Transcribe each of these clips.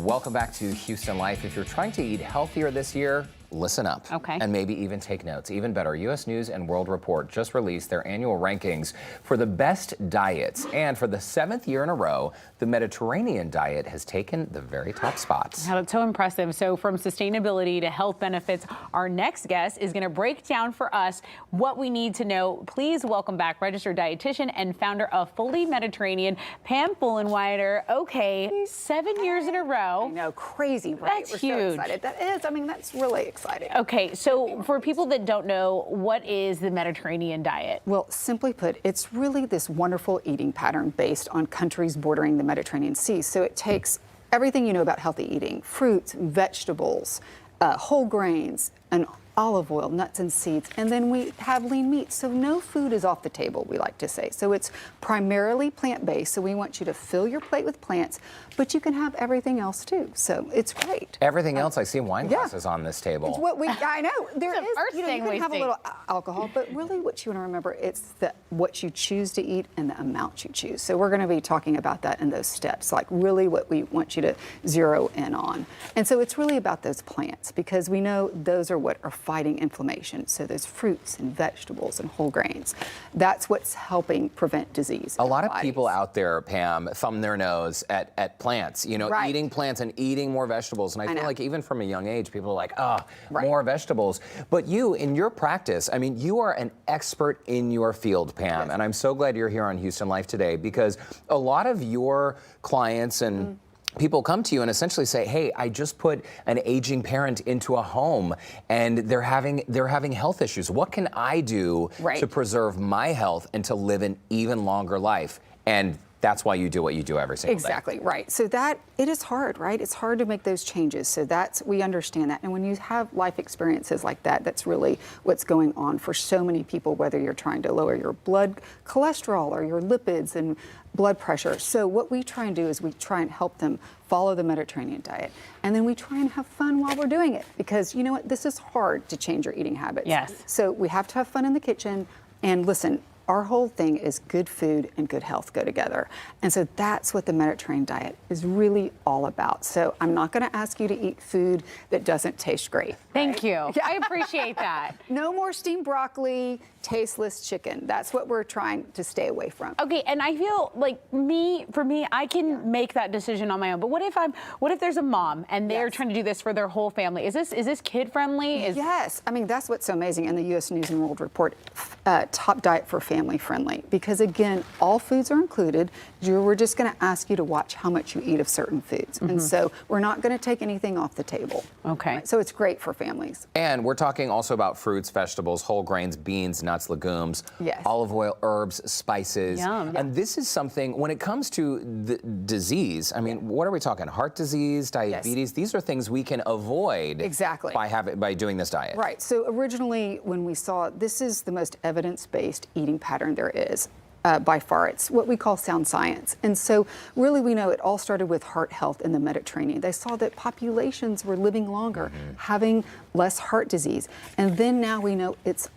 Welcome back to Houston Life. If you're trying to eat healthier this year, listen up. Okay. And maybe even take notes. Even better, U.S. News and World Report just released their annual rankings for the best diets. And for the 7th year in a row, the Mediterranean diet has taken the very top spots. That's so impressive. So from sustainability to health benefits, our next guest is going to break down for us what we need to know. Please welcome back registered dietitian and founder of Fully Mediterranean, Pam Fullenweider. Okay, 7 years in a row. I know, crazy, right? That's We're huge. so excited. That is, I mean, that's really exciting. Okay, so for people that don't know, what is the Mediterranean diet? Well, simply put, it's really this wonderful eating pattern based on countries bordering the Mediterranean Sea. So it takes everything you know about healthy eating, fruits, vegetables, whole grains, and olive oil, nuts and seeds, and then we have lean meat. So no food is off the table, we like to say. So it's primarily plant-based, so we want you to fill your plate with plants, but you can have everything else too. So it's great. Everything else, I see wine glasses on this table. It's what I know. There It's the is, first you thing can we have see. a little alcohol, but really what you want to remember, it's what you choose to eat and the amount you choose. So we're going to be talking about that in those steps, like really what we want you to zero in on. And so it's really about those plants because we know those are what are fighting inflammation. So those fruits and vegetables and whole grains, that's what's helping prevent disease. A lot of people out there, Pam, thumb their nose at plants, you know, Right. eating plants and eating more vegetables. And I feel know. like even from a young age, people are like, oh, Right. more vegetables. But you, in your practice, I mean, you are an expert in your field, Pam. Yes. And I'm so glad you're here on Houston Life today because a lot of your clients and people come to you and essentially say, hey, I just put an aging parent into a home and they're having health issues. What can I do Right. to preserve my health and to live an even longer life? And that's why you do what you do every single day. Exactly, right. So that, it is hard, right? It's hard to make those changes. So we understand that. And when you have life experiences like that, that's really what's going on for so many people, whether you're trying to lower your blood cholesterol or your lipids and blood pressure. So what we try and do is we try and help them follow the Mediterranean diet. And then we try and have fun while we're doing it. Because you know what? This is hard to change your eating habits. Yes. So we have to have fun in the kitchen. And listen, our whole thing is good food and good health go together. And so that's what the Mediterranean diet is really all about. So I'm not going to ask you to eat food that doesn't taste great. Thank you. I appreciate that. No more steamed broccoli, tasteless chicken. That's what we're trying to stay away from. Okay, and I feel like for me, I can make that decision on my own. But what if there's a mom and they're Yes. trying to do this for their whole family? Is this kid friendly? Yes, I mean, that's what's so amazing in the U.S. News and World Report, top diet for family friendly. Because again, all foods are included. We're just going to ask you to watch how much you eat of certain foods. And so we're not going to take anything off the table. Okay. So it's great for families. And we're talking also about fruits, vegetables, whole grains, beans, nuts, legumes, Yes. olive oil, herbs, spices. Yum. And this is something, when it comes to the disease, I mean, what are we talking? Heart disease, diabetes? These are things we can avoid Exactly. by doing this diet. Right. So originally, when we saw this is the most evidence-based eating pattern there is. By far, it's what we call sound science. And so really we know it all started with heart health in the Mediterranean. They saw that populations were living longer, having less heart disease. And then now we know it's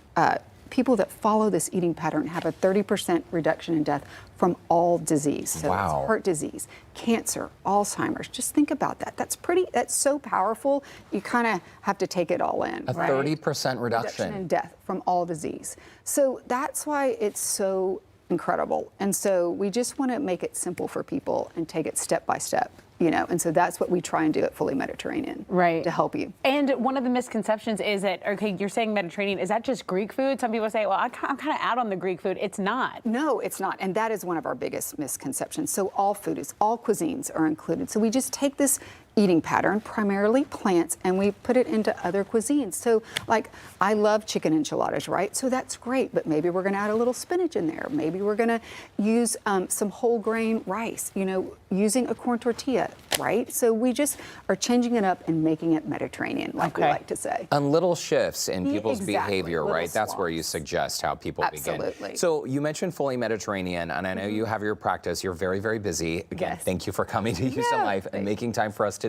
people that follow this eating pattern have a 30% reduction in death from all disease. So Wow. it's heart disease, cancer, Alzheimer's. Just think about that. That's so powerful. You kind of have to take it all in. A right? 30% reduction. In death from all disease. So that's why it's so incredible. And so we just want to make it simple for people and take it step by step, you know. And so that's what we try and do at Fully Mediterranean. Right. To help you. And one of the misconceptions is that, okay, you're saying Mediterranean, is that just Greek food? Some people say, well, I'm kind of out on the Greek food. It's not. No, it's not. And that is one of our biggest misconceptions. So all cuisines are included. So we just take this eating pattern, primarily plants, and we put it into other cuisines. So like, I love chicken enchiladas, right? So that's great, but maybe we're gonna add a little spinach in there. Maybe we're gonna use some whole grain rice, you know, using a corn tortilla, right? So we just are changing it up and making it Mediterranean, like we like to say. And little shifts in people's Exactly. behavior, Little right? That's where you swaps. suggest how people begin. Absolutely. So you mentioned Fully Mediterranean, and I know you have your practice. You're very, very busy. Again, Yes. thank you for coming to Houston No, Life and thank making time for us today.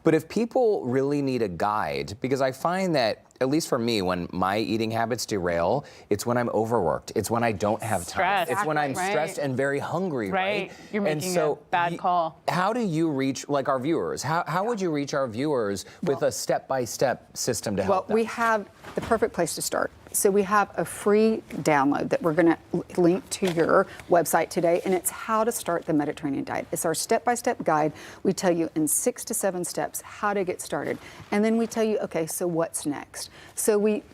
But if people really need a guide, because I find that at least for me, when my eating habits derail, it's when I'm overworked. It's when I don't have time. Stress. It's when I'm Right. stressed and very hungry, right? You're And making so a bad call. How do you reach, like, our viewers? How would you reach our viewers with a step-by-step system to help them? We have the perfect place to start. So we have a free download that we're going to link to your website today, and it's how to start the Mediterranean diet. It's our step-by-step guide. We tell you in 6 to 7 steps how to get started, and then we tell you, okay, so what's next? So we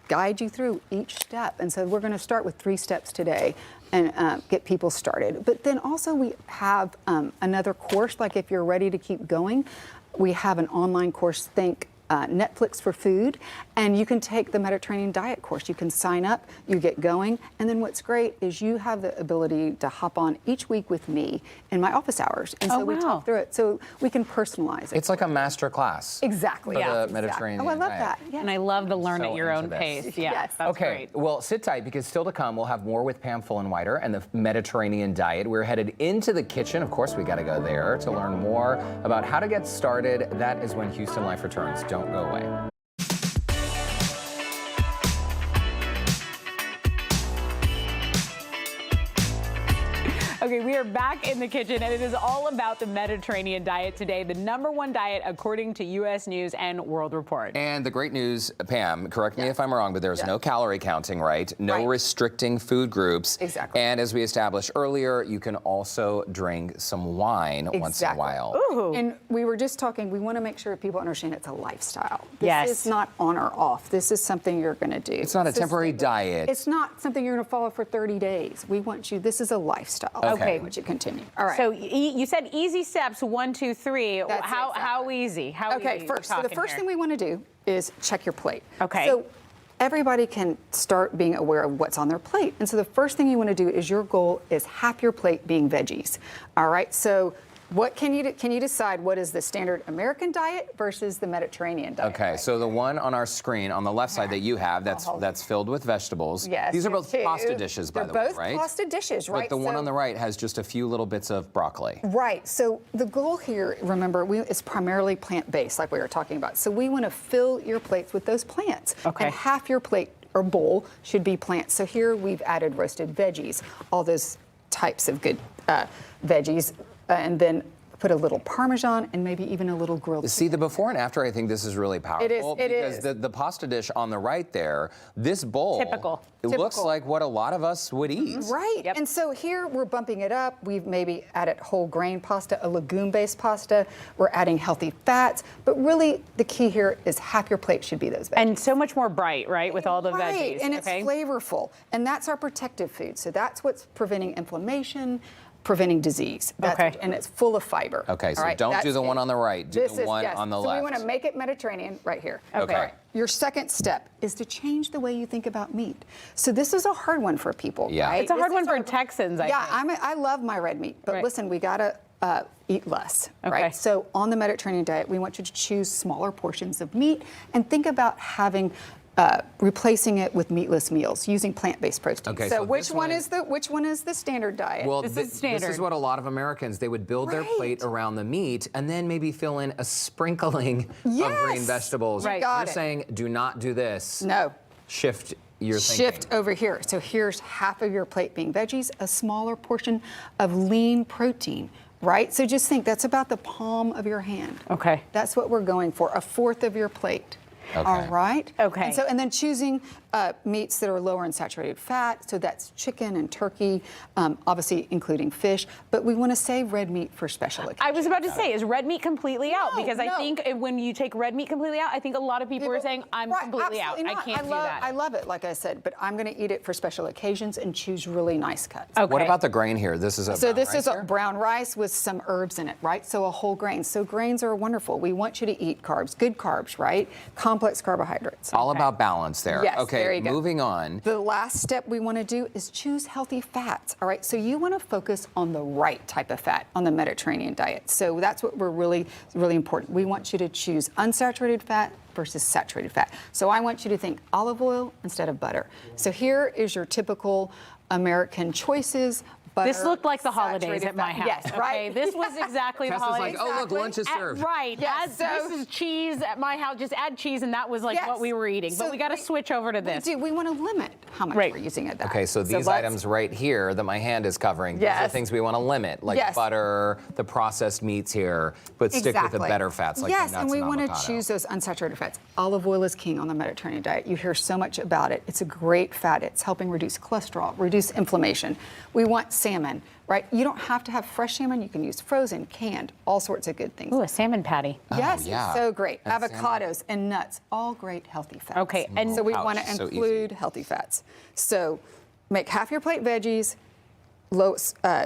guide you through each step, and so we're going to start with 3 steps today and get people started. But then also we have another course, like if you're ready to keep going, we have an online course, think Netflix for food, and you can take the Mediterranean diet course. You can sign up, you get going, and then what's great is you have the ability to hop on each week with me in my office hours, and so we talk through it, so we can personalize it. It's like a master class. Exactly. For the Mediterranean Oh, I love diet. that. Yeah. And I love the learn at your own into this. pace. Yeah, Yes. that's Okay, great. well, sit tight because still to come, we'll have more with Pam Fullenweider and the Mediterranean diet. We're headed into the kitchen. Of course, we got to go there to learn more about how to get started. That is when Houston Life returns. Don't go away. Okay, we are back in the kitchen, and it is all about the Mediterranean diet today, the #1 diet according to U.S. News and World Report. And the great news, Pam, correct me if I'm wrong, but there's no calorie counting, right? No Right. restricting food groups. Exactly. And as we established earlier, you can also drink some wine once in a while. Ooh. And we were just talking, we want to make sure people understand it's a lifestyle. This Yes. is not on or off. This is something you're going to do. It's not a temporary diet. It's not something you're going to follow for 30 days. We want you, this is a lifestyle. Okay. We want you to continue. All right. So you said easy steps, 1, 2, 3. That's How exactly. easy? How Okay, easy first, so the talking first here? thing we want to do is check your plate. Okay. So everybody can start being aware of what's on their plate. And so the first thing you want to do is your goal is half your plate being veggies. All right. So what can you decide what is the standard American diet versus the Mediterranean diet? Okay, right? so the one on our screen on the left side that you have, that's filled with vegetables. Yes, These are you both too. pasta dishes, by the way, They're both right? pasta dishes, right? But the one So- on the right has just a few little bits of broccoli. Right. So the goal here, remember, is primarily plant-based, like we were talking about. So we want to fill your plates with those plants. Okay. And half your plate or bowl should be plants. So here we've added roasted veggies, all those types of good veggies, and then put a little Parmesan and maybe even a little grilled See, the before and after, I think this is really powerful. It because is. the pasta dish on the right there, this bowl, Typical. it looks Typical. like what a lot of us would eat. Right. Yep. And so here we're bumping it up. We've maybe added whole grain pasta, a legume-based pasta. We're adding healthy fats. But really, the key here is half your plate should be those veggies. And so much more bright, right, with all the Right, veggies. and it's okay? flavorful. And that's our protective food. So that's what's preventing inflammation, preventing disease. Okay. And it's full of fiber. Okay, so All right, don't do that's the it. one on the right. Do This the is- one yes. on the so left. we want to make it Mediterranean right here. Okay. All right. Your second step is to change the way you think about meat. So this is a hard one for people. Yeah. Right? It's a hard This one is for a- Texans, I Yeah, think. I love my red meat, but Right. listen, we gotta eat less, Okay. right? So on the Mediterranean diet, we want you to choose smaller portions of meat and think about having replacing it with meatless meals using plant-based protein. Okay, so so which this one one- is the standard diet? Well, This is this standard. is what a lot of Americans, they would build their Right. plate around the meat and then maybe fill in a sprinkling of green Yes. vegetables. Right. Got You're it. saying do not do this. No. Shift your thinking. Shift over here. So here's half of your plate being veggies, a smaller portion of lean protein, right? So just think that's about the palm of your hand. Okay. That's what we're going for, a fourth of your plate. Okay. All right. Okay. And then choosing meats that are lower in saturated fat. So that's chicken and turkey, obviously including fish. But we want to save red meat for special occasions. I was about to say, is red meat completely out? No, Because I no. think when you take red meat completely out, I think a lot of people are saying, I'm Right, completely out. absolutely I not. can't do love, that. I love it, like I said, but I'm going to eat it for special occasions and choose really nice cuts. Okay. What about the grain here? This is a So brown this rice is a here? brown rice with some herbs in it, right? So a whole grain. So grains are wonderful. We want you to eat carbs, good carbs, right? Complex carbohydrates. All about balance there. Yes, okay, there you go. moving on. The last step we want to do is choose healthy fats, all right? So you want to focus on the right type of fat on the Mediterranean diet. So that's what we're really important. We want you to choose unsaturated fat versus saturated fat. So I want you to think olive oil instead of butter. So here is your typical American choices: butter. This looked like the holidays saturated at my fat. house. Yes, okay? right. This was exactly the Tess was holidays. like, oh, look, lunch is served. Right. Yes, This is cheese at my house. Just add cheese, and that was like Yes. what we were eating. So But we got to switch over to this. We want to limit how much Right. we're using of that. Okay, so these let's- items right here that my hand is covering, these are Yes. things we want to limit, like Yes. butter, the processed meats here, but stick with the better fats like the yes, nuts and we and want to avocado. choose those unsaturated fats. Olive oil is king on the Mediterranean diet. You hear so much about it. It's a great fat. It's helping reduce cholesterol, reduce inflammation. We want salmon, right? You don't have to have fresh salmon. You can use frozen, canned, all sorts of good things. Ooh, a salmon patty. Yes, yeah. it's so great. And Avocados and nuts, all great healthy fats. Okay, and- so we Ouch, want to so easy. include healthy fats. So make half your plate veggies,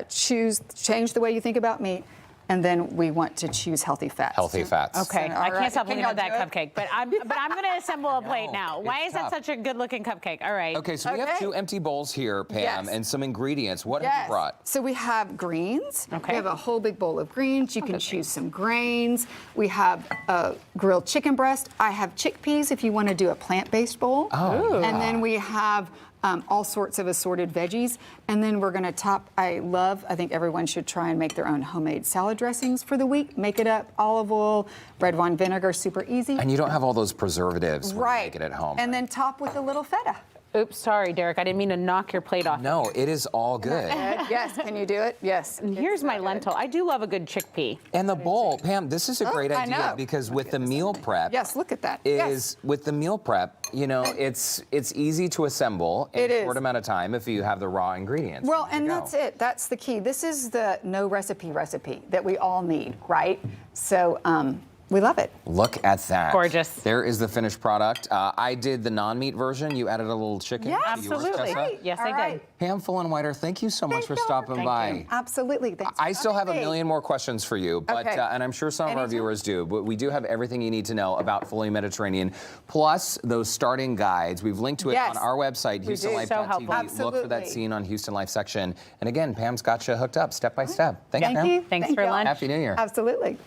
change the way you think about meat, and then we want to choose healthy fats. Healthy fats. Okay, All I right. can't stop Can looking at y'all that do it? cupcake, but I'm going to assemble a plate know, now. Why it's is that tough. such a good-looking cupcake? All right. Okay, so we have Okay. 2 empty bowls here, Pam, Yes. and some ingredients. What have you Yes. brought? So we have greens. Okay. We have a whole big bowl of greens. You can choose some grains. We have a grilled chicken breast. I have chickpeas if you want to do a plant-based bowl. Oh, And then we have all sorts of assorted veggies. And then we're going to top, I think everyone should try and make their own homemade salad dressings for the week. Make it up, olive oil, red wine vinegar, super easy. And you don't have all those preservatives when you make it at home. And then top with a little feta. Oops, sorry, Derek. I didn't mean to knock your plate off. No, it is all good. Yes, can you do it? Yes. And here's It's my so good. lentil. I do love a good chickpea. And the bowl, Pam, this is a great I idea know. because Let's with get the this meal in there. prep, Yes, look at that. is Yes. with the meal prep, it's easy to assemble in It a is. short amount of time if you have the raw ingredients. Well, There you and go. that's it. That's the key. This is the no recipe that we all need, right? So we love it. Look at that. Gorgeous. There is the finished product. I did the non-meat version. You added a little chicken Yes, to yours, absolutely. Tessa. Yes, All I did. right. Pam Fullenweider, thank you so much for Thank you. stopping Thank by. you. Absolutely. Thanks I for still have a having me. million more questions for you, but Okay. and I'm sure some of our Anytime. viewers do, but we do have everything you need to know about Fully Mediterranean, plus those starting guides. We've linked to it Yes, on our website, we do. HoustonLife.tv. So helpful. Look for that Absolutely. scene on Houston Life section. And again, Pam's got you hooked up step by step. Thanks, Thank Pam. you. Thanks Thank for y'all. lunch. Happy New Year. Absolutely.